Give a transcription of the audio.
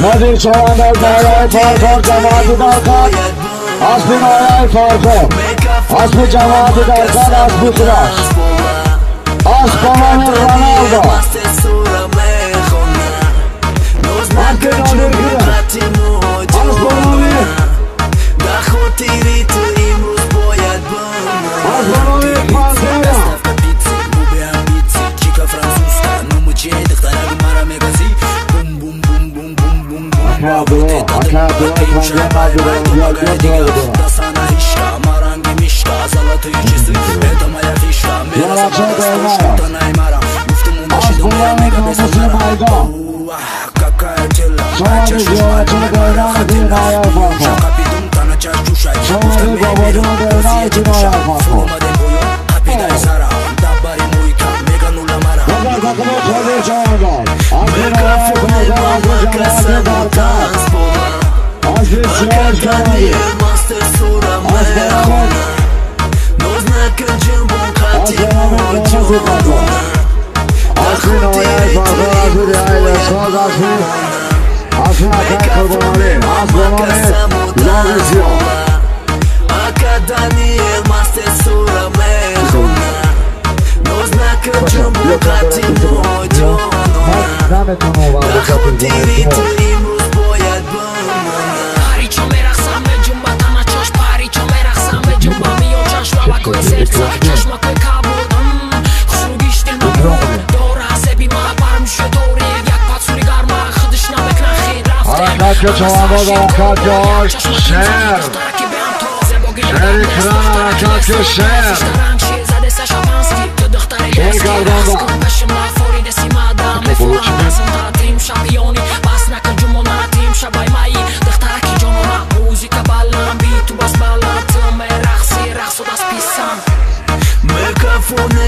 Nadir Çavanlar Noyay Farkon Cemaati Darkan Asmi Noyay Farkon Asmi Cemaati Darkan Asmi Kıraş Aspamanır Ronaldo Asmi Nadir Kıraş Aspamanır Aspamanır Pantera Çavanlar Darkan Josh Şer Şer ekran harakat Şer Şer Gardanda Microphone